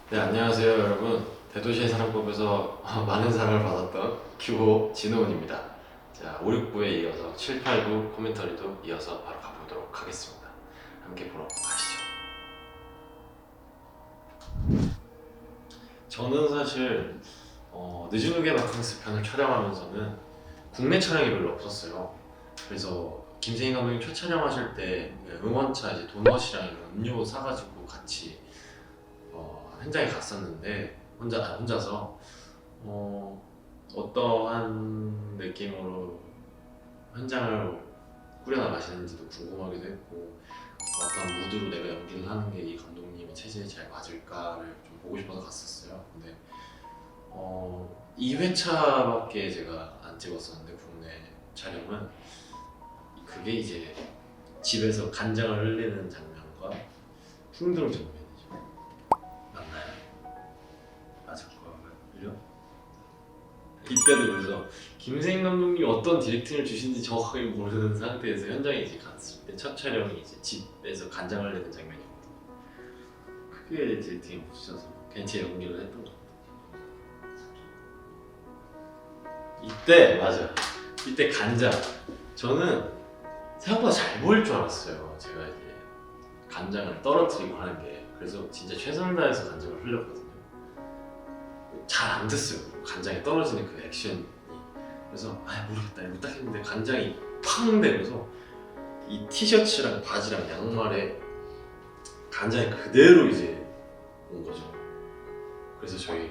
네, 안녕하세요 여러분. 대도시의 사랑법에서 많은 사랑을 받았던 규호 진호원입니다. 자, 5, 6부에 이어서 7, 8부 코멘터리도 이어서 바로 가보도록 하겠습니다. 함께 보러 가시죠. 저는 사실 늦은 후계 바캉스 편을 촬영하면서는 국내 촬영이 별로 없었어요. 그래서 김세인 감독님 첫 촬영하실 때 응원차 이제 도넛이랑 이런 음료 사가지고 같이 현장에 갔었는데 혼자서 어떠한 느낌으로 현장을 꾸려나가시는지도 궁금하기도 했고 어떤 무드로 내가 연기를 하는 게 이 감독님의 체질에 잘 맞을까를 좀 보고 싶어서 갔었어요. 근데 2회차밖에 제가 안 찍었었는데 국내 촬영은 그게 이제 집에서 간장을 흘리는 장면과 풍경 장면이죠. 맞나요? 맞을 거예요. 이때도 그래서 김세인 감독님이 어떤 디렉팅을 주신지 정확하게 모르는 상태에서 현장에 이제 갔을 때 첫 촬영이 이제 집에서 간장을 내는 장면이었거든요. 크게 디렉팅이 없으셔서 그냥 제 연기를 했던 것 같아요. 이때 맞아. 이때 간장. 저는 생각보다 잘 보일 줄 알았어요. 제가 이제 간장을 떨어뜨리고 하는 게 그래서 진짜 최선을 다해서 간장을 흘렸거든요. 잘 안 됐어요. 간장이 떨어지는 그 액션이. 그래서 모르겠다 이거 딱 했는데 간장이 팡 되면서 이 티셔츠랑 바지랑 양말에 간장이 그대로 이제 온 거죠. 그래서 저희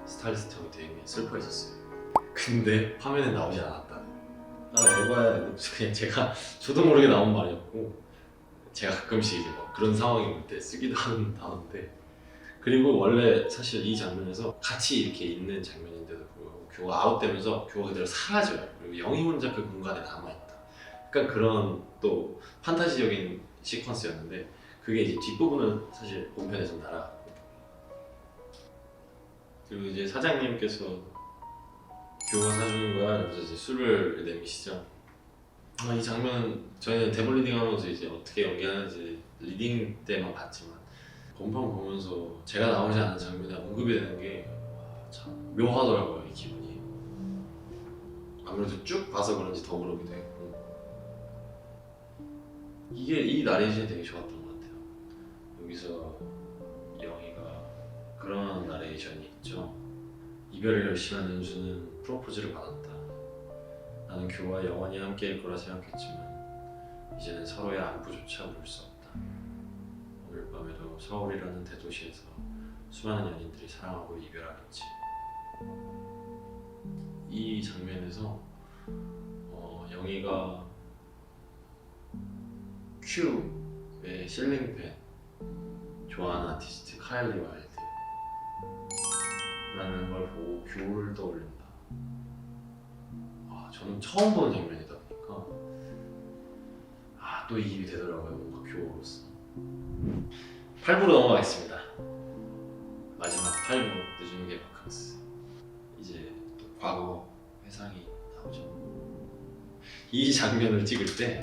스타일리스트 형이 되게 슬퍼했었어요. 근데 화면에 나오지 않았다는. 에바야 그냥 저도 모르게 나온 말이었고 제가 가끔씩 이제 뭐 그런 상황이 올 때 쓰기도 하는 단어인데 그리고 원래 사실 이 장면에서 같이 이렇게 있는 장면인데도 불구하고 교가 아웃되면서 교가 그대로 사라져요. 그리고 영희 혼자 그 공간에 남아있다. 약간 그런 또 판타지적인 시퀀스였는데 그게 이제 뒷부분은 사실 본편에서 날아갔고 그리고 이제 사장님께서 교가 사주는 거야 이러면서 이제 술을 내미시죠. 이 장면 저희는 대본 리딩하면서 이제 어떻게 연기하는지 리딩 때만 봤지만 본방 보면서 제가 나오지 않은 장면에 언급이 되는 게 참 묘하더라고요. 이 기분이 아무래도 쭉 봐서 그런지 더 그러기도 했고 이게 이 나레이션이 되게 좋았던 것 같아요. 여기서 영희가 그런 나레이션이 있죠. 이별을 결심한 은수는 프로포즈를 받았다. 나는 교와 영원히 함께일 거라 생각했지만 이제는 서로의 안부조차 물을 수 없다. 오늘 밤에도 서울이라는 대도시에서 수많은 연인들이 사랑하고 이별하겠지. 이 장면에서 영희가 큐의 실링팬 좋아하는 아티스트 카일리 와일드라는 걸 보고 큐를 떠올린다. 저는 처음 보는 장면이다 보니까 또 이입이 되더라고요. 뭔가 큐로서 8부로 넘어가겠습니다. 마지막 8부 늦은 게 바캉스. 이제 또 과거 회상이 나오죠. 이 장면을 찍을 때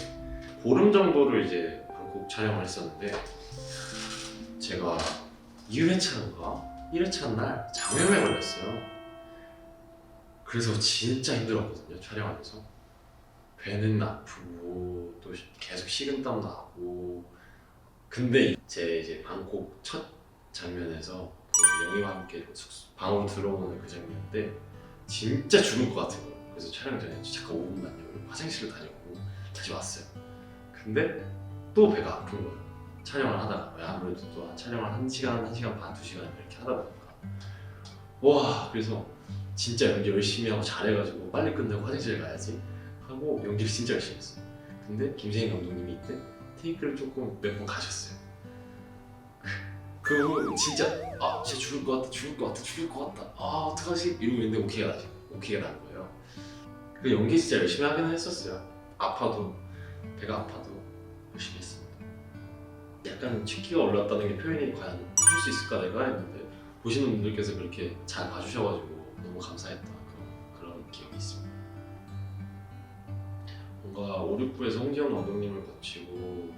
보름 정도를 이제 방콕 촬영을 했었는데 제가 2회차인가 1회차 날 장염에 걸렸어요. 그래서 진짜 힘들었거든요. 촬영하면서 배는 아프고 또 계속 식은땀 나고 근데 제 이제 방콕 첫 장면에서 그 영희와 함께 방으로 들어오는 그 장면 때 진짜 죽을 것 같은 거예요. 그래서 촬영 전에 잠깐 5분만요. 화장실을 다녀오고 다시 왔어요. 근데 또 배가 아픈 거예요. 촬영을 하다가 아무래도 또 촬영을 1시간, 1시간 반, 2시간 이렇게 하다 보니까 그래서 진짜 연기 열심히 하고 잘해가지고 빨리 끝내고 화장실 가야지 하고 연기를 진짜 열심히 했어요. 근데 김세인 감독님이 이때 테이크를 조금 몇 번 가셨어요. 그리고 진짜 죽을 것 같다 어떡하지? 이러고 있는데 오케이가 난 거예요. 그 연기 진짜 열심히 하긴 했었어요. 배가 아파도 열심히 했습니다. 약간 취기가 올랐다는 게 표현이 과연 할 수 있을까 내가 했는데 보시는 분들께서 그렇게 잘 봐주셔가지고 너무 감사했던 그런 기억이 있습니다. 뭔가 5, 6부에서 홍지영 감독님을 거치고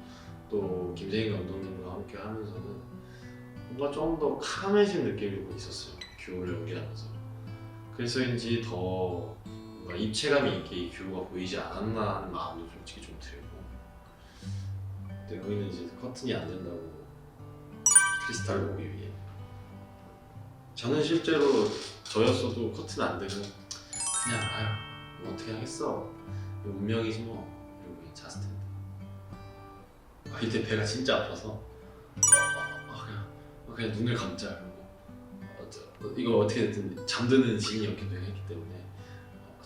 또 김세인 감독님과 함께 하면서는 뭔가 좀 더 카메진 느낌이 있었어요. 규호를 연기하면서. 그래서인지 더 뭔가 입체감이 있게 이 규호가 보이지 않았나 하는 마음도 솔직히 좀 들고. 근데 여기는 이제 커튼이 안 된다고 크리스탈을 보기 위해. 저는 실제로 저였어도 커튼 안 되면 그냥 아유 뭐 어떻게 하겠어, 운명이지 뭐 이러고 잤을 텐데. 이때 배가 진짜 아파서 그냥 눈을 감자 이러고 이거 어떻게 됐든 잠드는 씬이었기도 했기 때문에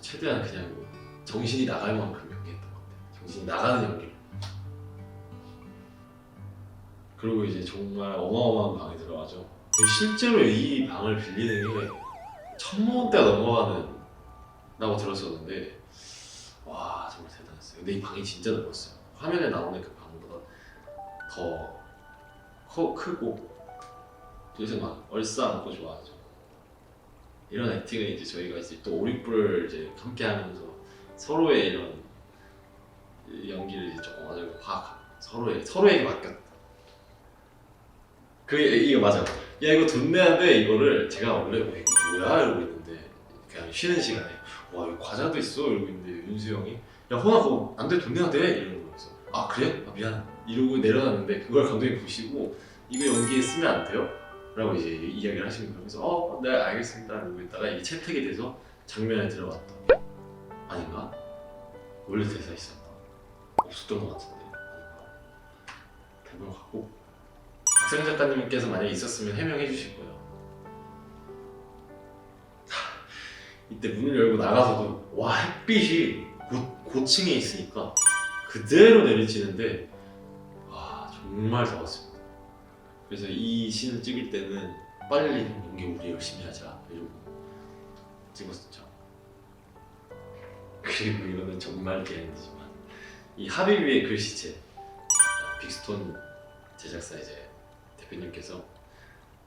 최대한 그냥 정신이 나갈 만큼 연기했던 것 같아요. 정신이 나가는 연기. 그리고 이제 정말 어마어마한 방에 들어가죠. 실제로 이 방을 빌리는 게 1,000만 원대가 넘어가는 라고 들었었는데 와 정말 대단했어요. 근데 이 방이 진짜 넓었어요. 화면에 나오는 그 방보다 더 크고 도대체 막 얼싸안고 좋아하죠. 이런 액팅은 이제 저희가 이제 또 5, 6부를 이제 함께 하면서 서로의 이런 연기를 이제 조금 어느 정도 파악하고 서로에게 맡겼다. 이거 맞아. 야 이거 돈 내야 돼. 이거를 제가 원래 이거 뭐야 이러고 있는데 그냥 쉬는 시간에 와 여기 과자도 있어 이러고 있는데 윤수 형이 야 호나 그거 안 돼, 돈 내야 돼 이러는 거였어. 아 그래? 아 미안 이러고 내려놨는데 그걸 감독님 보시고 이거 연기에 쓰면 안 돼요? 라고 이제 이야기를 하시는 거예요. 그래서 네 알겠습니다 이러고 있다가 이게 채택이 돼서 장면에 들어갔다. 아닌가? 원래 대사 있었나? 없었던 것 같은데 아닌가? 대본 갖고 박상 작가님께서 만약에 있었으면 해명해 주실 거예요. 이때 문을 열고 나가서도 와 햇빛이 고층에 있으니까 그대로 내리치는데 와 정말 더웠습니다. 그래서 이 씬을 찍을 때는 빨리 연기 우리 열심히 하자 이러고 찍었었죠. 그리고 이거는 정말 비하인드지만 이 합의 위의 글씨체 빅스톤 제작사 이제 대표님께서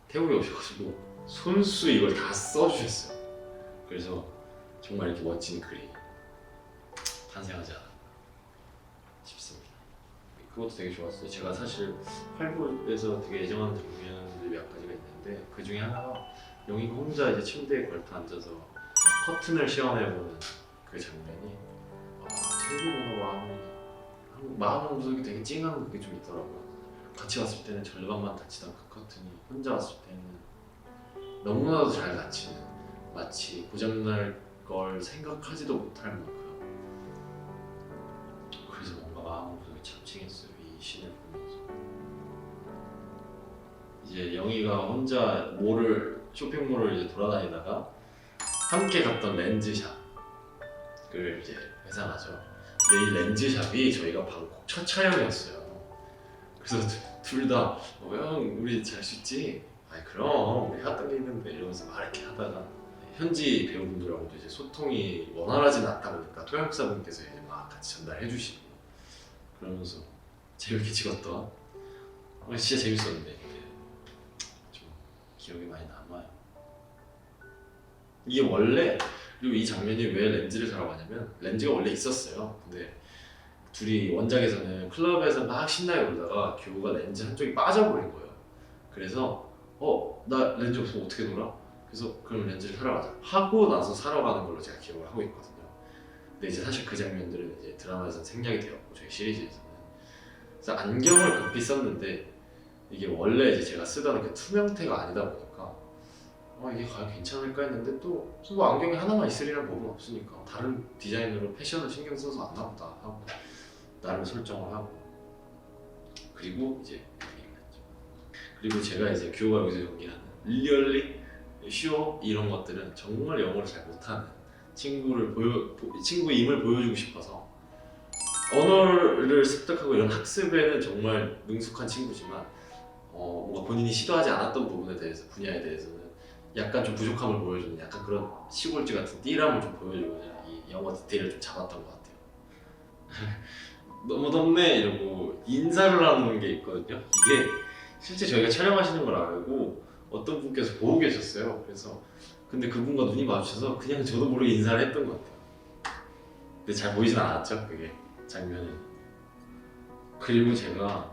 태국에 오셔가지고 손수 이걸 다 써주셨어요. 그래서 정말 이렇게 멋진 글이 탄생하지 않았나 싶습니다. 그것도 되게 좋았어요. 제가 사실 8부에서 되게 애정하는 장면들이 몇 가지가 있는데 그 중에 하나가 영희가 혼자 이제 침대에 걸터 앉아서 커튼을 시험해보는 그 장면이 되게 뭔가 마음 구석이 되게 찡한 그게 좀 있더라고요. 같이 왔을 때는 절반만 닫히던 그 커튼이 혼자 왔을 때는 너무나도 잘 닫히는, 마치 고장날 걸 생각하지도 못할 만큼. 그래서 뭔가 마음 구석이 참 찡했어요. 이 씬을 보면서 이제 영희가 혼자 쇼핑몰을 이제 돌아다니다가 함께 갔던 렌즈샵을 이제 회상하죠. 근데 이 렌즈샵이 저희가 방콕 첫 촬영이었어요. 그래서 둘 다 형 우리 잘 수 있지? 아니 그럼 우리 했던 게 있는데 이러면서 막 이렇게 하다가 현지 배우분들하고도 이제 소통이 원활하지는 않다 보니까 통역사분께서 이제 막 같이 전달해 주시고 그러면서 재밌게 찍었던 진짜 재밌었는데 좀 기억이 많이 남아요. 이게 원래, 그리고 이 장면이 왜 렌즈를 사러 가냐면 렌즈가 원래 있었어요. 근데 둘이 원작에서는 클럽에서 막 신나게 놀다가 규호가 렌즈 한쪽이 빠져버린 거예요. 그래서 나 렌즈 없으면 어떻게 놀아? 그래서 그럼 렌즈를 사러 가자 하고 나서 사러 가는 걸로 제가 기억을 하고 있거든요. 근데 이제 사실 그 장면들은 이제 드라마에서는 생략이 되었고 저희 시리즈에서는 그래서 안경을 급히 썼는데 이게 원래 이제 제가 쓰던 그 투명태가 아니다 보니까 이게 과연 괜찮을까 했는데 또 뭐 안경이 하나만 있으리란 법은 없으니까 다른 디자인으로 패션을 신경 써서 안 나온다 하고 나름 설정을 하고 그리고 이제 그리고 제가 이제 규호가 여기서 연기하는 리얼리 쇼 이런 것들은 정말 영어를 잘 못하는 친구임을 보여주고 싶어서 언어를 습득하고 이런 학습에는 정말 능숙한 친구지만 뭔가 본인이 시도하지 않았던 분야에 대해서는 약간 좀 부족함을 보여주는 약간 그런 시골쥐 같은 띠람을 좀 보여주고자 이 영어 디테일을 좀 잡았던 것 같아요. 너무 덥네 이러고 인사를 하는 게 있거든요. 이게 실제 저희가 촬영하시는 걸 알고 어떤 분께서 보고 계셨어요. 그래서 근데 그분과 눈이 마주쳐서 그냥 저도 모르게 인사를 했던 것 같아요. 근데 잘 보이진 않았죠 그게 장면이. 그리고 제가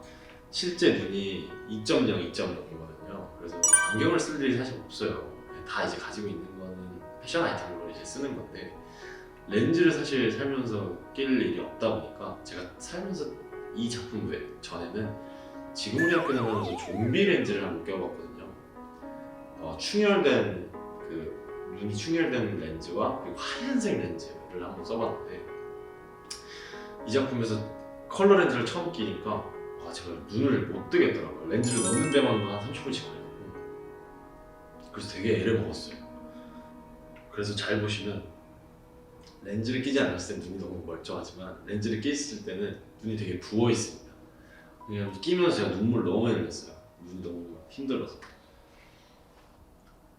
실제 눈이 2.0, 2.0이거든요. 그래서 안경을 쓸 일이 사실 없어요. 다 이제 가지고 있는 거는 패션 아이템으로 이제 쓰는 건데 렌즈를 사실 살면서 낄 일이 없다 보니까 제가 살면서 이 작품 외 전에는 지금 우리 학교 다니면서 좀비 렌즈를 한번 껴봤거든요. 충혈된 그 눈이 충혈된 렌즈와 그리고 하얀색 렌즈를 한번 써봤는데 이 작품에서 컬러 렌즈를 처음 끼니까 제가 눈을 못 뜨겠더라고요. 렌즈를 넣는 데만 한 30분씩 걸려고. 그래서 되게 애를 먹었어요. 그래서 잘 보시면 렌즈를 끼지 않았을 때 눈이 너무 멀쩡하지만 렌즈를 끼었을 때는 눈이 되게 부어 있습니다. 그냥 끼면서 제가 눈물 너무 많이 흘렸어요. 눈이 너무 힘들어서.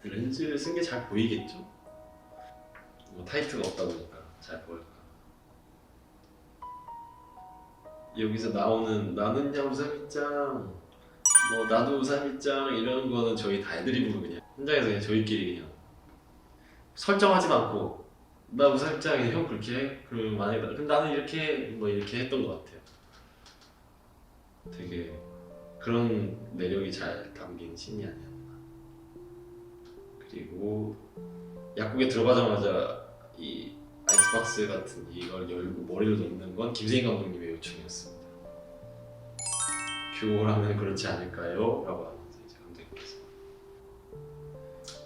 렌즈를 쓴 게 잘 보이겠죠? 뭐 타이트가 없다 보니까 잘 보일까. 여기서 나오는 나는야 우삼이짱, 뭐 나도 우삼이짱 이런 거는 저희 다 애드립으로 그냥 현장에서 그냥 저희끼리 그냥 설정하지도 않고 나 우삼이짱 형 그렇게 해? 그러면 만약에 그럼 나는 이렇게 해? 뭐 이렇게 했던 것 같아요. 되게 그런 매력이 잘 담긴 신이 아니었나. 그리고 약국에 들어가자마자 이 아이스박스 같은 이걸 열고 머리를 넣는 건 김세인 감독님의 요청이었습니다. 뷰오라면 그렇지 않을까요? 라고 하면서 이제 감독님께서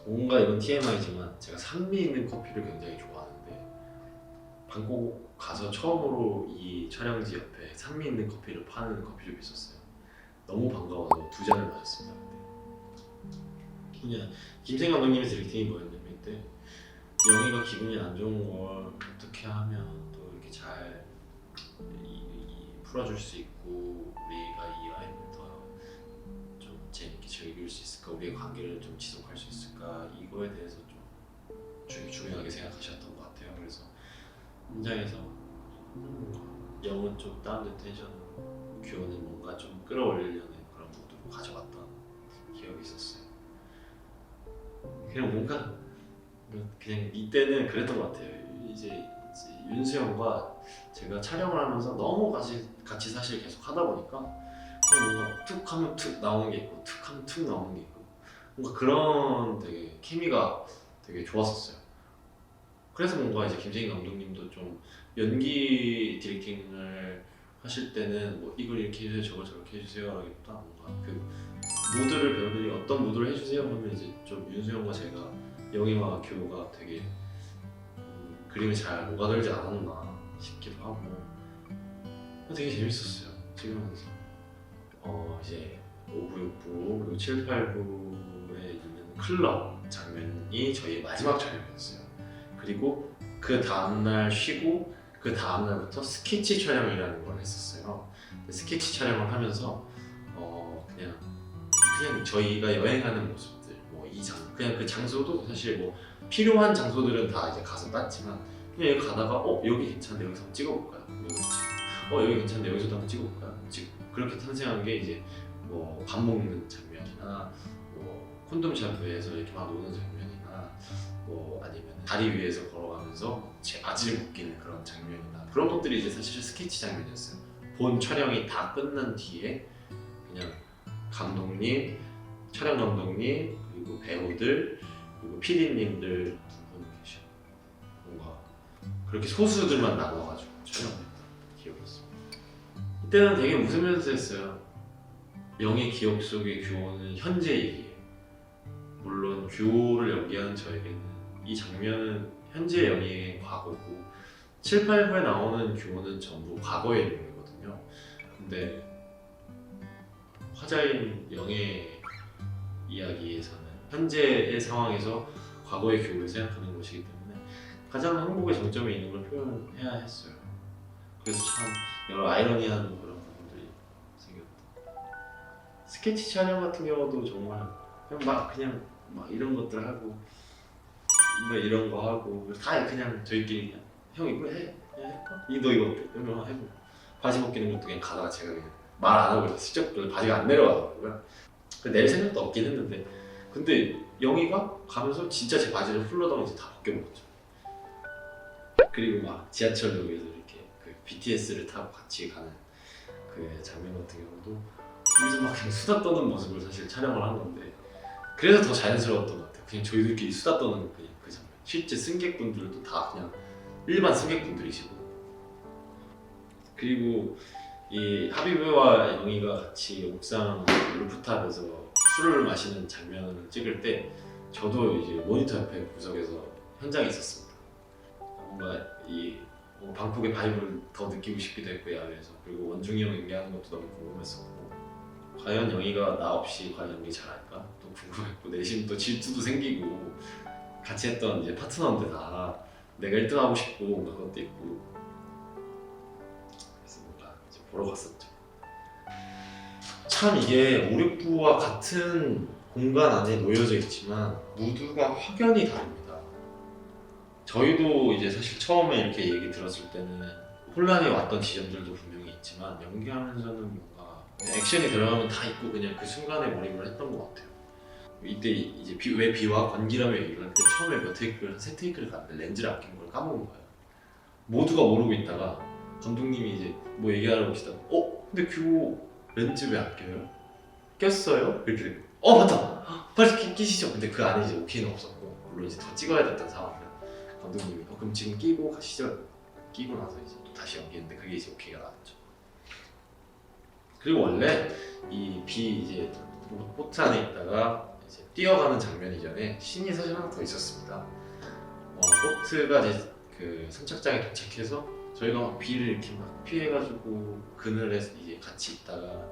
뭔가 이건 TMI지만 제가 산미 있는 커피를 굉장히 좋아하는데 방콕 가서 처음으로 이 촬영지 옆에 산미 있는 커피를 파는 커피숍이 있었어요. 너무 반가워서 2잔을 마셨습니다. 그때 그냥 김세인 감독님의 디렉팅이 뭐였냐면 이때 영희가 기분이 안 좋은 걸 어떻게 하면 또 이렇게 잘 풀어줄 수 있고 우리가 이 여행을 더 좀 재밌게 즐길 수 있을까, 우리의 관계를 좀 지속할 수 있을까, 이거에 대해서 좀 중요하게 생각하셨던 것 같아요. 그래서 현장에서 영은 좀 다운됐고 규호는 뭔가 좀 끌어올리려는 그런 모드로 가져갔던 기억이 있었어요. 그냥 뭔가 그냥 이때는 그랬던 것 같아요. 이제 윤수영과 제가 촬영을 하면서 너무 같이 사실 계속 하다 보니까 그냥 뭔가 툭 하면 툭 나오는 게 있고 툭 하면 툭 나오는 게 있고 뭔가 그런 되게 케미가 되게 좋았었어요. 그래서 뭔가 이제 김세인 감독님도 좀 연기 디렉팅을 하실 때는 뭐 이걸 이렇게 해주세요, 저걸 저렇게 해주세요 라기보다 뭔가 그 모드를 배우들이 어떤 모드를 해주세요 하면 이제 좀 윤수영과 제가 영희와 교우가 되게 그림이 잘 녹아들지 않았나 싶기도 하고 되게 재밌었어요. 찍으면서 이제 5부, 6부 그리고 7, 8부에 있는 클럽 장면이 저희의 마지막 촬영이었어요. 그리고 그 다음날 쉬고 그 다음날부터 스케치 촬영이라는 걸 했었어요. 스케치 촬영을 하면서 그냥 저희가 여행하는 모습들 그냥 그 장소도 사실 뭐 필요한 장소들은 다 이제 가서 땄지만 그냥 여기 가다가 여기 괜찮은데 여기서 한번 찍어볼까요? 여기 찍고 여기 괜찮은데 여기서도 한번 찍어볼까요? 찍고 그렇게 탄생한 게 이제 뭐 밥 먹는 장면이나 뭐 콘돔샵에서 이렇게 막 노는 장면이나 뭐 아니면 다리 위에서 걸어가면서 제 바지를 벗기는 그런 장면이나 그런 것들이 이제 사실 스케치 장면이었어요. 본 촬영이 다 끝난 뒤에 그냥 감독님, 촬영 감독님, 그리고 배우들, 그리고 PD님들 두 분 계셔. 뭔가 그렇게 소수들만 나눠가지고 촬영했던 기억이 있습니다. 이때는 되게 웃으면서 했어요. 영의 기억 속의 규호는 현재 얘기예요. 물론 규호를 연기하는 저에게는 이 장면은 현재 영의 과거고 7, 8부에 나오는 규호는 전부 과거의 내용이거든요. 근데 화자인 영의 이야기에서는 현재의 상황에서 과거의 규호를 생각하는 것이기 때문에 가장 행복의 정점에 있는 걸 표현해야 했어요. 그래서 참 여러 아이러니한 그런 부분들이 생겼다. 스케치 촬영 같은 경우도 정말 그냥 막 이런 것들 하고 뭐 이런 거 하고 다 그냥 저희끼리 그냥 형 이거 해? 그냥 해볼까? 너 이거 어때? 그러면 해보고 바지 벗기는 것도 그냥 가다가 제가 그냥 말 안 하고 슬쩍 바지가 안 내려가더라고요. 내릴 생각도 없긴 했는데 근데 영희가 가면서 진짜 제 바지를 훌러덩 이제 다 벗겨먹었죠. 그리고 막 지하철역에서 이렇게 그 BTS를 타고 같이 가는 그 장면 같은 경우도 둘이서 막 그냥 수다 떠는 모습을 사실 촬영을 한 건데 그래서 더 자연스러웠던 것 같아요. 그냥 저희들끼리 수다 떠는 그냥 그 장면. 실제 승객분들도 다 그냥 일반 승객분들이시고, 그리고 이 하비브와 영희가 같이 옥상 루프탑에서 술을 마시는 장면을 찍을 때 저도 이제 모니터 옆에 구석에서 현장에 있었습니다. 뭔가 이 방콕의 바이브를 더 느끼고 싶기도 했고, 야외에서. 그리고 원중이 형 연기하는 것도 너무 궁금했었고, 과연 영희가 나 없이 과연 연기 잘할까 또 궁금했고, 내심 또 질투도 생기고, 같이 했던 이제 파트너인데 다 내가 1등 하고 싶고 뭔가 그것도 있고, 그래서 뭔가 이제 보러 갔었죠. 참 이게 569와 같은 공간 안에 놓여져 있지만 무드가 확연히 다릅니다. 저희도 이제 사실 처음에 이렇게 얘기 들었을 때는 혼란이 왔던 지점들도 분명히 있지만, 연기하면서는 뭔가 액션이 들어가면 다 있고 그냥 그 순간에 몰입을 했던 것 같아요. 이때 이제 왜 비와 건기라며 얘기를 할 때 처음에 몇 테이크를 한 3테이크를 갔는데 렌즈를 아낀 걸 까먹은 거예요. 모두가 모르고 있다가 감독님이 이제 뭐 얘기하려고 하시다가 근데 규호 렌즈 왜 안 껴요? 꼈어요? 이렇게 되고 맞다! 빨리 끼시죠. 근데 그 안에 이제 오케이는 없었고, 물론 이제 더 찍어야 됐던 상황이라 감독님이 그럼 지금 끼고 가시죠. 끼고 나서 이제 또 다시 연기했는데 그게 이제 오케이가 나왔죠. 그리고 원래 이 비 이제 보트 안에 있다가 이제 뛰어가는 장면 이전에 씬이 사실 하나 더 있었습니다. 보트가 이제 그 선착장에 도착해서 저희가 막 비를 이렇게 막 피해가지고 그늘에서 이제 같이 있다가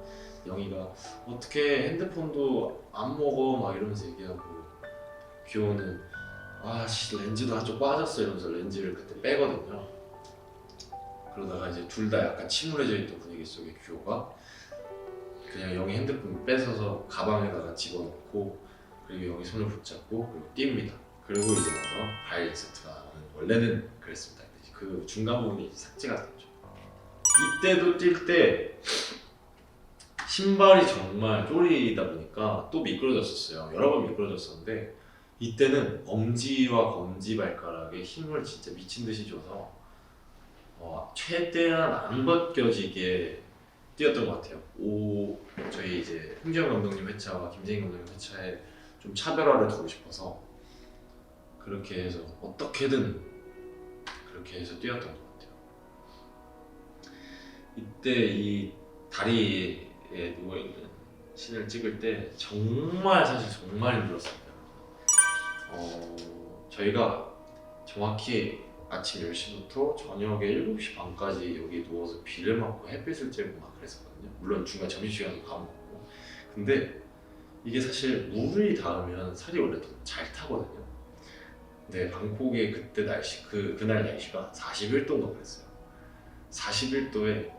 영희가 어떻게 핸드폰도 안 먹어 막 이러면서 얘기하고, 규호는 렌즈도 한쪽 빠졌어 이러면서 렌즈를 그때 빼거든요. 그러다가 이제 둘 다 약간 침울해져 있던 분위기 속에 규호가 그냥 영희 핸드폰 뺏어서 가방에다가 집어넣고, 그리고 영희 손을 붙잡고 그리고 뜁니다. 그리고 이제 나서 바이올린 세트가 나오는, 원래는 그랬습니다. 그 중간 부분이 삭제가 됐죠. 이때도 뛸 때 신발이 정말 쪼리다 보니까 또 미끄러졌었어요. 여러 번 미끄러졌었는데, 이때는 엄지와 검지 발가락에 힘을 진짜 미친 듯이 줘서 최대한 안 벗겨지게 뛰었던 것 같아요. 저희 이제 홍지영 감독님 회차와 김재인 감독님 회차에 좀 차별화를 두고 싶어서 그렇게 해서 어떻게든 그렇게 해서 뛰었던 것 같아요. 이때 이 다리에 누워있는 씬을 찍을 때 정말 사실 정말 힘들었습니다. 저희가 정확히 아침 10시부터 저녁에 7시 반까지 여기 누워서 비를 맞고 햇빛을 쬐고 막 그랬었거든요. 물론 중간 점심시간도 밥 먹고. 근데 이게 사실 물이 닿으면 살이 원래 더 잘 타거든요. 근데 방콕의 그때 날씨, 그날 날씨가 41도인가 그랬어요. 41도에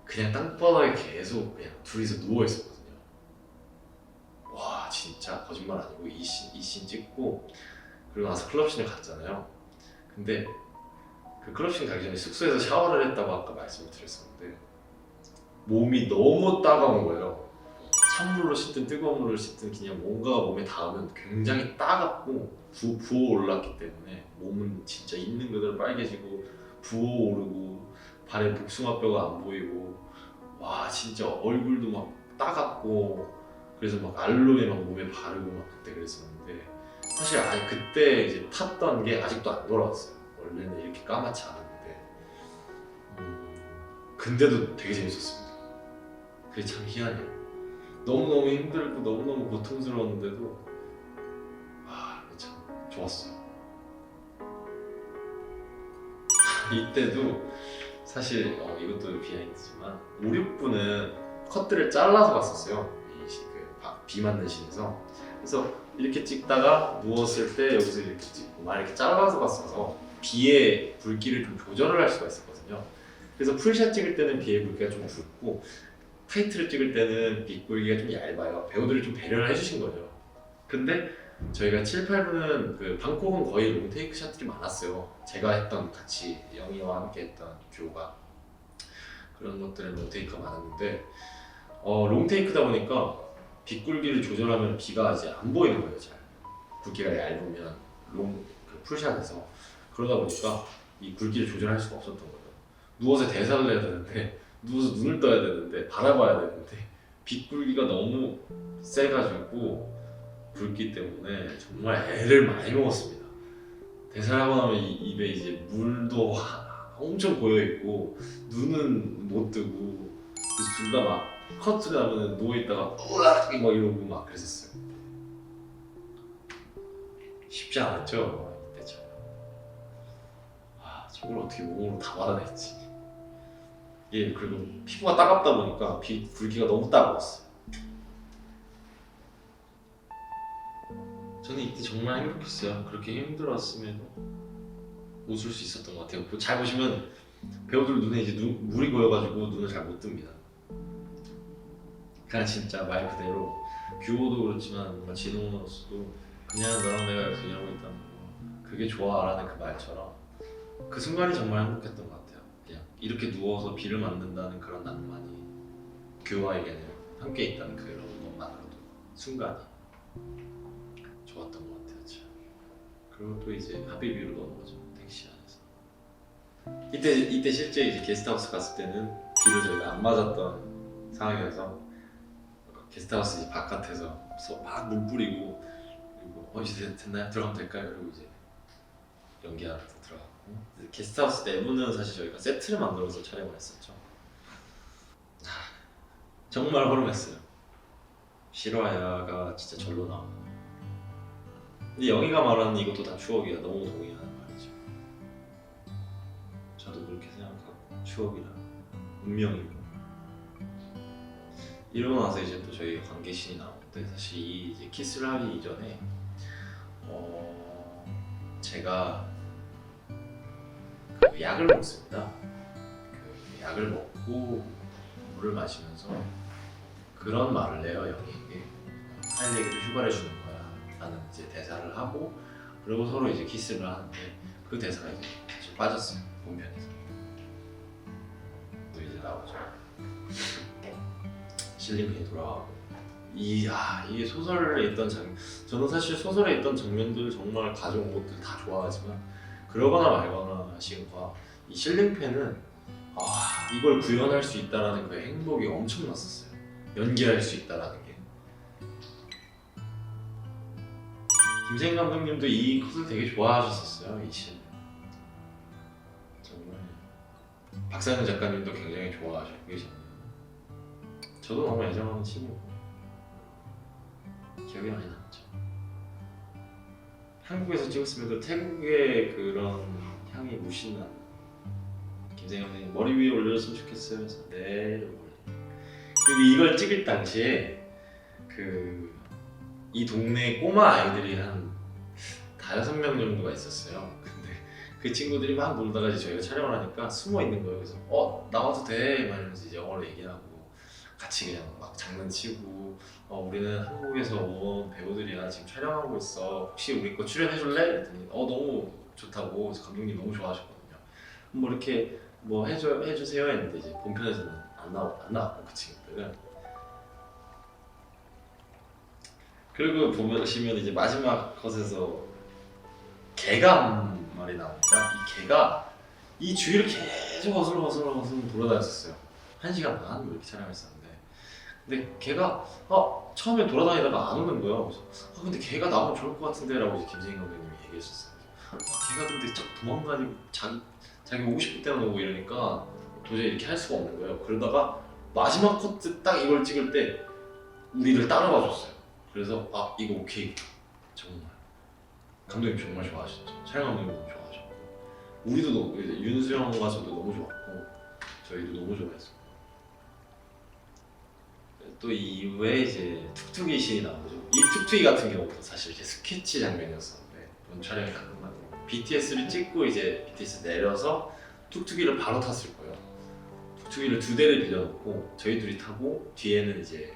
그냥 땅바닥에 계속 그냥 둘이서 누워 있었거든요. 와, 진짜 거짓말 아니고 이 씬 찍고 그리고 나서 클럽씬을 갔잖아요. 근데 그 클럽씬 가기 전에 숙소에서 샤워를 했다고 아까 말씀을 드렸었는데, 몸이 너무 따가운 거예요. 찬물로 씻든 뜨거운 물로 씻든 그냥 뭔가가 몸에 닿으면 굉장히 따갑고 부어 올랐기 때문에 몸은 진짜 있는 그대로 빨개지고 부어 오르고 발에 복숭아뼈가 안 보이고, 와 진짜 얼굴도 막 따갑고, 그래서 막 알로에 막 몸에 바르고 막 그때 그랬었는데, 사실 그때 이제 탔던 게 아직도 안 돌아왔어요. 원래는 이렇게 까맣지 않았는데 근데도 되게 재밌었습니다. 그게 참 희한해요. 너무너무 힘들고 너무너무 고통스러웠는데도 참 좋았어요. 이때도 사실 이것도 비하인드지만 5, 6분은 컷들을 잘라서 갔었어요. 비 맞는 씬에서. 그래서 이렇게 찍다가 누웠을 때 여기서 이렇게 찍고 막 이렇게 잘라서 갔어서 비의 굵기를 좀 조절을 할 수가 있었거든요. 그래서 풀샷 찍을 때는 비의 굵기가 좀 굵고, 타이트를 찍을 때는 비 굵기가 좀 얇아요. 배우들이 좀 배려를 해주신 거죠. 근데 저희가 7, 8분은 그 방콕은 거의 롱테이크 샷들이 많았어요. 제가 했던, 같이 영희와 함께 했던 듀오가 그런 것들은 롱테이크가 많았는데, 롱테이크다 보니까 비 굵기를 조절하면 비가 이제 안 보이는 거예요. 잘 굵기가 얇으면 그 풀샷에서. 그러다 보니까 이 굵기를 조절할 수가 없었던 거예요. 누워서 대사를 해야 되는데, 누워서 눈을 떠야 되는데, 바라봐야 되는데 비 굵기가 너무 세가지고 붉기 때문에 정말 애를 많이 먹었습니다. 대사를 하고 나면 입에 이제 물도 엄청 고여 있고 눈은 못 뜨고 둘 다 막 컷 나면 누워 있다가 으악 막 이러고 막 그랬었어요. 쉽지 않았죠 이때처럼. 아 저걸 어떻게 몸으로 다 받아냈지. 예 그리고 피부가 따갑다 보니까 붉기가 너무 따가웠어요. 저는 이때 정말 행복했어요. 그렇게 힘들었음에도 웃을 수 있었던 것 같아요. 잘 보시면 배우들 눈에 이제 물이 고여가지고 눈을 잘 못 뜹니다. 그냥 진짜 말 그대로 뷰오도 그렇지만 뭔가 진호로서도 그냥 너랑 내가 여기서 일하고 있다는 거 그게 좋아라는 그 말처럼 그 순간이 정말 행복했던 것 같아요. 그냥 이렇게 누워서 비를 맞는다는 그런 낭만이 규와에게는 함께 있다는 그런 것만으로도 순간이 좋았던 것 같아요. 참. 그리고 또 이제 하비비로 넘어가죠. 택시 안에서. 이때 실제 이제 게스트하우스 갔을 때는 비를 저희가 안 맞았던 상황이어서 게스트하우스 이제 바깥에서 막 물 뿌리고 그리고 이제 됐나요? 들어가면 될까요? 그리고 이제 연기하러 들어갔고 게스트하우스 내부는 사실 저희가 세트를 만들어서 촬영을 했었죠. 정말 허름했어요. 실화야가 진짜 절로 나오고 근데 영희가 말하는 이것도 다 추억이야. 너무 동의하는 말이죠. 저도 그렇게 생각하고 추억이라 운명이고 이러고 나서 이제 또 저희 관계신이 나오는데 사실 이 이제 키스를 하기 이전에 제가 그 약을 먹습니다. 그 약을 먹고 물을 마시면서 그런 말을 해요 영희에게. 하일에게도 휴가를 주는 거야 라는 이제 대사를 하고 그리고 서로 이제 키스를 하는데 그 대사가 이제 사실 빠졌어요 본편에서. 또 이제 나오죠. 실링팬이 돌아가고 이게 소설에 있던 저는 사실 소설에 있던 장면들 정말 가져온 것들 다 좋아하지만 그러거나 말거나 하신과 이 실링팬은 이걸 구현할 수 있다라는 그 행복이 엄청났었어요. 연기할 수 있다라는 게. 김세인 감독님도 이 컷을 되게 좋아하셨었어요. 이 씬 정말. 박상현 작가님도 굉장히 좋아하셨고 계셨네요. 저도 너무 애정하는 씬이고 기억이 많이 남죠. 한국에서 찍었음에도 태국의 그런 향이 무신 나는 김세인 감독님 머리 위에 올려줬으면 좋겠어요. 그래서 네 이러고 그리고 이걸 찍을 당시에 이 동네 꼬마 아이들이 한 5명 정도가 있었어요. 근데 그 친구들이 막 놀다가 이제 저희가 촬영을 하니까 숨어 있는 거예요. 그래서 나와도 돼? 막 이러면서 이제 영어로 얘기하고 같이 그냥 막 장난치고 우리는 한국에서 온 배우들이야 지금 촬영하고 있어 혹시 우리 거 출연해줄래? 그랬더니 너무 좋다고 감독님 너무 좋아하셨거든요. 뭐 이렇게 뭐 해주세요 했는데 이제 본편에서는 안 나왔고 그 친구들은. 그리고 보시면 이제 마지막 컷에서 개가 한 마리 나옵니다. 이 개가 이 주위를 계속 어슬렁어슬렁 돌아다녔었어요. 1시간 반 이렇게 촬영했었는데 근데 걔가 처음에 돌아다니다가 안 오는 거예요. 그래서 근데 걔가 나오면 좋을 것 같은데 라고 이제 김세인 감독님이 얘기했었어요. 걔가 근데 쫙 도망가지고 자기 오고 싶을 때만 오고 이러니까 도저히 이렇게 할 수가 없는 거예요. 그러다가 마지막 컷 딱 이걸 찍을 때 우리를 따라와 줬어요. 그래서 이거 오케이. 정말 감독님 정말 좋아하셨죠. 촬영 감독님 너무 좋아하셨고 우리도 너무 윤수영과 저도 너무 좋았고 저희도 너무 좋아했어요. 또 이후에 이제 툭툭이 씬이 나오죠. 이 툭툭이 같은 경우도 사실 이제 스케치 장면이었었는데 본 촬영이 다 끝나고 BTS를 찍고 이제 BTS 내려서 툭툭이를 바로 탔을 거예요. 툭툭이를 2대를 빌려놓고 저희 둘이 타고 뒤에는 이제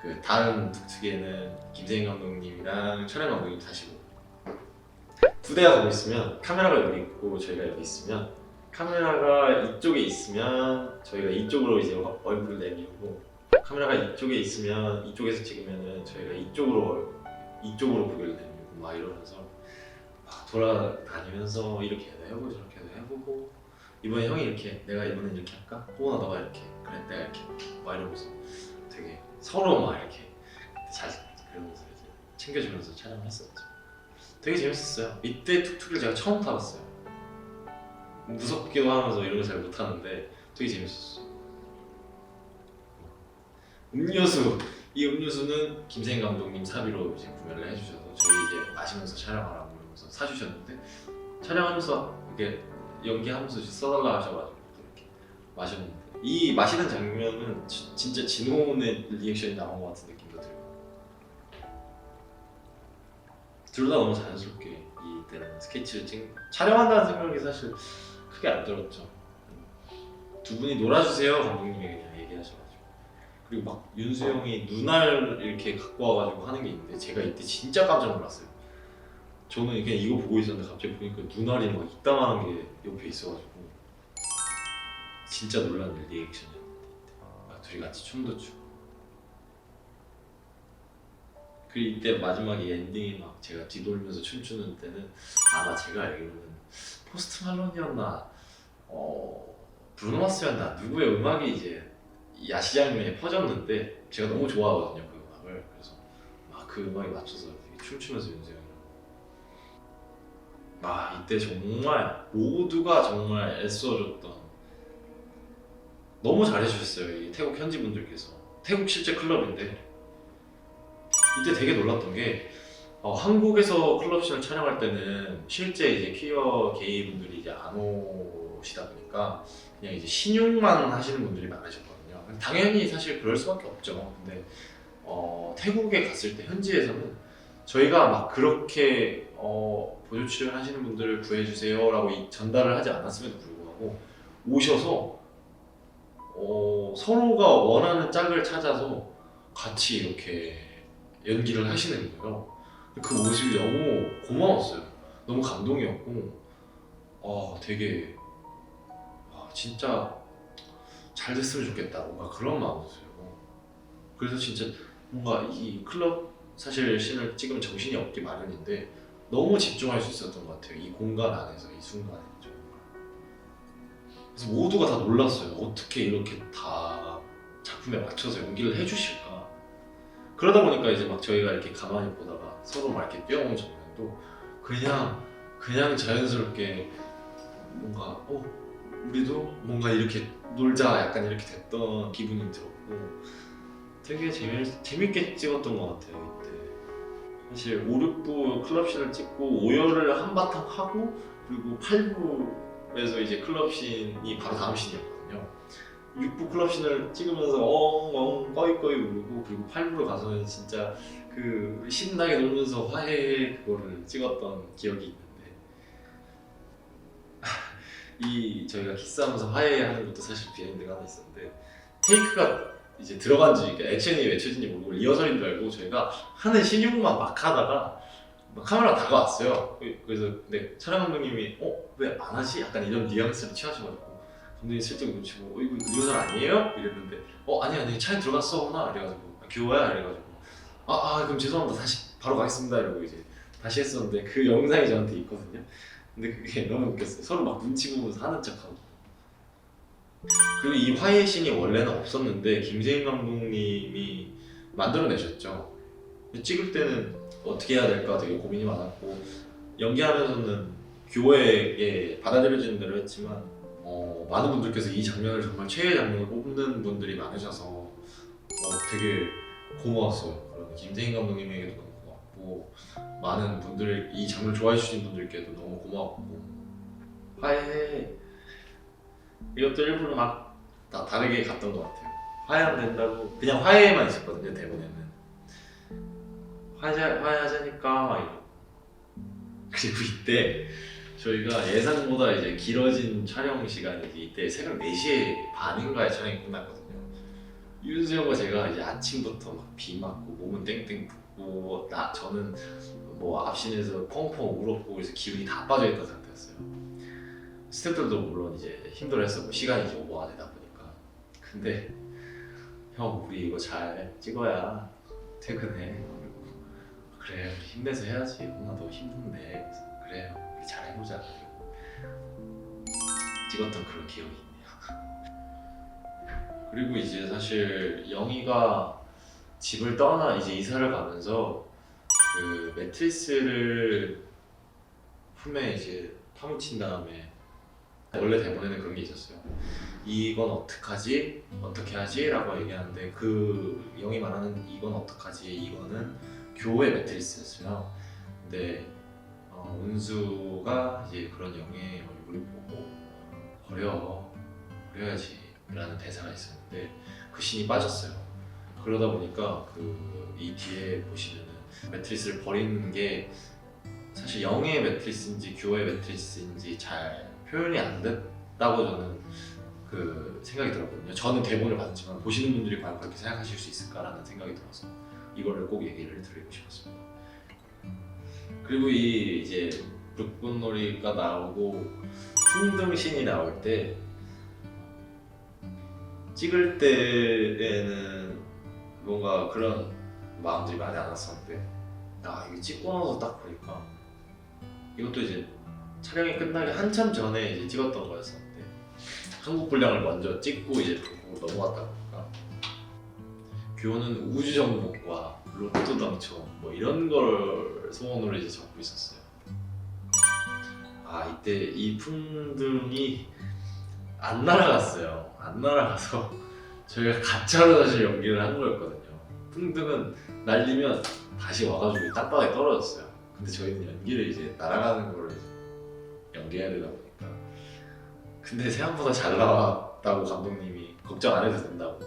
그 다음 툭툭이에는 김세인 감독님이랑 촬영 감독님 타시고 2대가 가고 있으면 카메라가 여기 있고 저희가 여기 있으면 카메라가 이쪽에 있으면 저희가 이쪽으로 이제 얼굴을 내밀고 카메라가 이쪽에 있으면 이쪽에서 찍으면은 저희가 이쪽으로 고개를 내밀고 막 이러면서 막 돌아다니면서 이렇게도 해보고 저렇게도 해보고 이번에 형이 이렇게 내가 이번엔 이렇게 할까? 호원아 너가 이렇게 그래 내가 이렇게 막 이러면서 되게 서로 막 이렇게 잘 그러면서 이제 챙겨주면서 촬영을 했었죠. 되게 재밌었어요. 이때 툭툭을 제가 처음 타봤어요. 무섭기도 하면서 이런 거 잘 못하는데 되게 재밌었어요. 음료수, 이 음료수는 김세인 감독님 사비로 이제 구매를 해주셔서 저희 이제 마시면서 촬영하라고 이러면서 사주셨는데, 촬영하면서 이렇게 연기하면서 써달라 하셔가지고 이렇게 마셨는데, 이 마시는 장면은 진짜 진호의 리액션이 나온 것 같은 느낌도 들고, 둘 다 너무 자연스럽게 이때는 스케치를 촬영한다는 생각이 사실 크게 안 들었죠. 두 분이 놀아주세요 감독님이 그냥 얘기하셔가지고, 그리고 막 윤수 형이 눈알 이렇게 갖고 와가지고 하는 게 있는데 제가 이때 진짜 깜짝 놀랐어요. 저는 그냥 이거 보고 있었는데 갑자기 보니까 눈알이 막 이따만한 게 옆에 있어가지고 진짜 놀란 리액션이었는데, 막 둘이 같이 춤도 추고, 그리고 이때 마지막에 엔딩이 막 제가 뒤돌면서 춤추는 때는 아마 제가 알기로는 포스트 말론이었나 브루노 마스였나 누구의 음악이 이제 야시장면에 퍼졌는데 제가 너무 좋아하거든요 그 음악을. 그래서 막 그 음악에 맞춰서 춤추면서 윤수형이랑, 이때 정말 모두가 정말 애써줬던, 너무 잘해주셨어요 이 태국 현지 분들께서. 태국 실제 클럽인데 이때 되게 놀랐던 게 한국에서 클럽씬을 촬영할 때는 실제 이제 퀴어 게이 분들이 이제 안 오시다 보니까 그냥 이제 신용만 하시는 분들이 많으셨거든요. 당연히 사실 그럴 수밖에 없죠. 근데 태국에 갔을 때 현지에서는 저희가 막 그렇게 보조 출연 하시는 분들을 구해주세요라고 전달을 하지 않았음에도 불구하고 오셔서 서로가 원하는 짝을 찾아서 같이 이렇게 연기를 하시는 거예요. 그 모습이 너무 고마웠어요. 너무 감동이었고, 되게 진짜 잘 됐으면 좋겠다 뭔가 그런 마음이 들고, 그래서 진짜 뭔가 이 클럽 사실 씬을 찍으면 정신이 없기 마련인데 너무 집중할 수 있었던 것 같아요. 이 공간 안에서 이 순간에 정말. 그래서 모두가 다 놀랐어요. 어떻게 이렇게 다 작품에 맞춰서 연기를 해주실까. 그러다 보니까 이제 막 저희가 이렇게 가만히 보다가 서로 막 이렇게 뛰어오는 장면도 그냥 자연스럽게 뭔가 우리도 뭔가 이렇게 놀자 약간 이렇게 됐던 기분이 들었고, 되게 재밌게 찍었던 것 같아요 이때. 사실 5, 6부 클럽씬을 찍고 5열을 한바탕 하고, 그리고 8부에서 이제 클럽씬이 바로 다음 씬이었거든요. 6부 클럽씬을 찍으면서 엉엉 꺼이꺼이 울고, 그리고 8부로 가서는 진짜 그 신나게 놀면서 화해 그거를 찍었던 기억이 있는데, 이 저희가 키스하면서 화해하는 것도 사실 비하인드가 하나 있었는데, 테이크가 이제 들어간지 그러니까 액션이 외쳐진지 모르고 리허설인 줄 알고 저희가 하는 신용만 막 하다가 막 카메라가 다가왔어요. 그래서 근데 촬영 감독님이 왜 안 하지? 약간 이런 뉘앙스를 취하셔가지고 감독님 슬쩍 눈치고 이거 리허설 아니에요? 이랬는데 아니 차에 들어갔어 하나 이래가지고 규호야 이래가지고 그럼 죄송합니다 다시 바로 가겠습니다 이러고 이제 다시 했었는데, 그 영상이 저한테 있거든요. 근데 그게 너무 웃겼어요. 서로 막 눈치 보면서 하는 척하고. 그리고 이 화해 씬이 원래는 없었는데 김세인 감독님이 만들어내셨죠. 찍을 때는 어떻게 해야 될까 되게 고민이 많았고, 연기하면서는 규호에게 받아들여지는 대로 했지만 많은 분들께서 이 장면을 정말 최애 장면을 꼽는 분들이 많으셔서 되게 고마웠어요. 그런 김세인 감독님에게도 너무 고맙고, 많은 분들 이 장면 좋아해 주신 분들께도 너무 고마웠고, 화해 이것도 일부러 막 다 다르게 갔던 것 같아요. 화해하면 된다고 그냥 화해만 있었거든요 대본에는. 화해하자니까 막 이러고. 그리고 이때 저희가 예상보다 이제 길어진 촬영 시간이 이때 새벽 4시에 반인가에 촬영이 끝났거든요. 윤수형과 제가 이제 아침부터 막 비 맞고 몸은 땡땡 붓고 저는 뭐 앞신에서 펑펑 울었고 그래서 기운이 다 빠져있던 상태였어요. 스태프들도 물론 이제 힘들어했었고 시간이 이제 오버가 되다 보니까. 근데 형 우리 이거 잘 찍어야 퇴근해. 그래 우리 힘내서 해야지. 누나도 힘든데. 그래 우리 잘 해보자. 찍었던 그런 기억이 있네요. 그리고 이제 사실 영희가 집을 떠나 이제 이사를 가면서 그 매트리스를 품에 이제 파묻힌 다음에 원래 대본에는 그런 게 있었어요. 이건 어떡하지? 어떻게 하지? 라고 얘기하는데 그 영이 말하는 이건 어떡하지? 이거는 교회 매트리스였어요. 근데 운수가 이제 그런 영의 얼굴을 보고 버려야지 라는 대사가 있었는데 그 신이 빠졌어요. 그러다 보니까 이 뒤에 보시면은 매트리스를 버리는 게 사실 영의 매트리스인지 교회 매트리스인지 잘 표현이 안 됐다고 저는 생각이 들었거든요. 저는 대본을 봤지만 보시는 분들이 과연 그렇게 생각하실 수 있을까라는 생각이 들어서 이거를 꼭 얘기를 드리고 싶었습니다. 그리고 이제 불꽃놀이가 나오고 풍등신이 나올 때 찍을 때에는 뭔가 그런 마음들이 많이 안 왔었는데 이거 찍고 나서 딱 보니까 이것도 이제 촬영이 끝나기 한참 전에 이제 찍었던 거였었는데 한국 분량을 먼저 찍고 이제 보고 넘어갔다 보니까 규호는 우주 정복과 로또 당첨 뭐 이런 걸 소원으로 이제 적고 있었어요. 이때 이 풍등이 안 날아갔어요. 안 날아가서 저희가 가짜로 사실 연기를 한 거였거든요. 풍등은 날리면 다시 와가지고 땅바닥에 떨어졌어요. 근데 저희는 연기를 이제 날아가는 거를 연기해야 되다 보니까 근데 생각보다 잘 나왔다고 감독님이 걱정 안 해도 된다고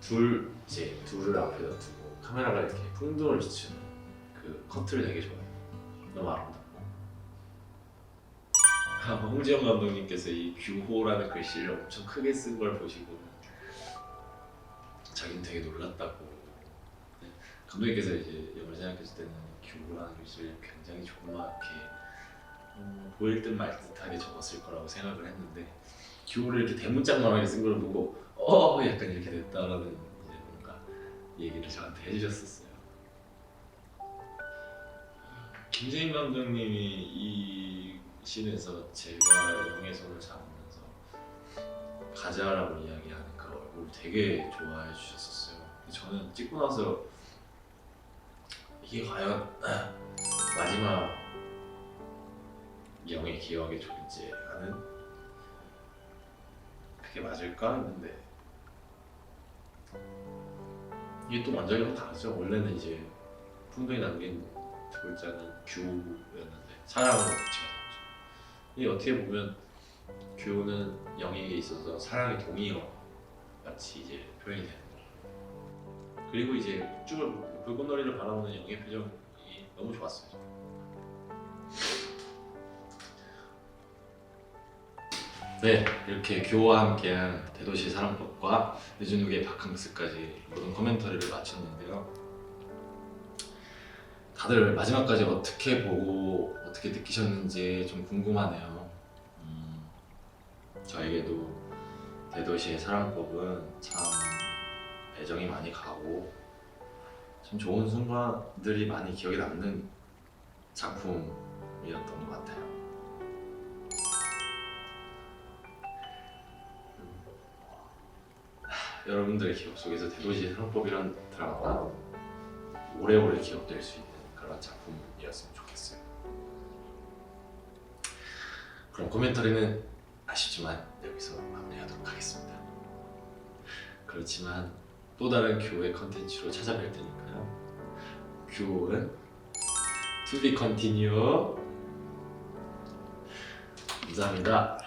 둘을 앞에다 두고 카메라가 이렇게 풍등을 비추는 그 커트를 되게 좋아해요. 너무 아름답고 홍지영 감독님께서 이 규호라는 글씨를 엄청 크게 쓴 걸 보시고 자기는 되게 놀랐다고. 감독님께서 이제 영화를 생각했을 때는 규호라는 글씨를 굉장히 조그맣게 보일 듯 말 듯하게 적었을 거라고 생각을 했는데 규호를 이렇게 대문짝만하게 쓴 걸 보고 약간 이렇게 됐다라는 이제 뭔가 얘기를 저한테 해주셨었어요. 김재인 감독님이 이 씬에서 제가 영의 손을 잡으면서 가자라고 이야기하는 그 얼굴을 되게 좋아해 주셨었어요. 저는 찍고 나서 이게 과연 마지막 영의 기억의 존재 하는 그게 맞을까 했는데 이게 또 완전히 다르죠. 원래는 이제 풍등이 남긴 두 글자는 규였는데 사랑으로 배치가 됐죠. 이게 어떻게 보면 규는 영에게 있어서 사랑의 동의어 같이 이제 표현이 되는 거죠. 그리고 이제 쭉 불꽃놀이를 바라보는 영의 표정이 너무 좋았어요. 네, 이렇게 규호와 함께한 대도시 사랑법과 늦은 후기의 바캉스까지 모든 코멘터리를 마쳤는데요. 다들 마지막까지 어떻게 보고 어떻게 느끼셨는지 좀 궁금하네요. 저에게도 대도시의 사랑법은 참 애정이 많이 가고 참 좋은 순간들이 많이 기억에 남는 작품이었던 것 같아요. 여러분들의 기억 속에서 대도시의 사랑법이란 드라마가 오래오래 기억될 수 있는 그런 작품이었으면 좋겠어요. 그럼 코멘터리는 아쉽지만 여기서 마무리하도록 하겠습니다. 그렇지만 또 다른 교회 컨텐츠로 찾아뵐 테니까요. 교회는 to be continue. 감사합니다.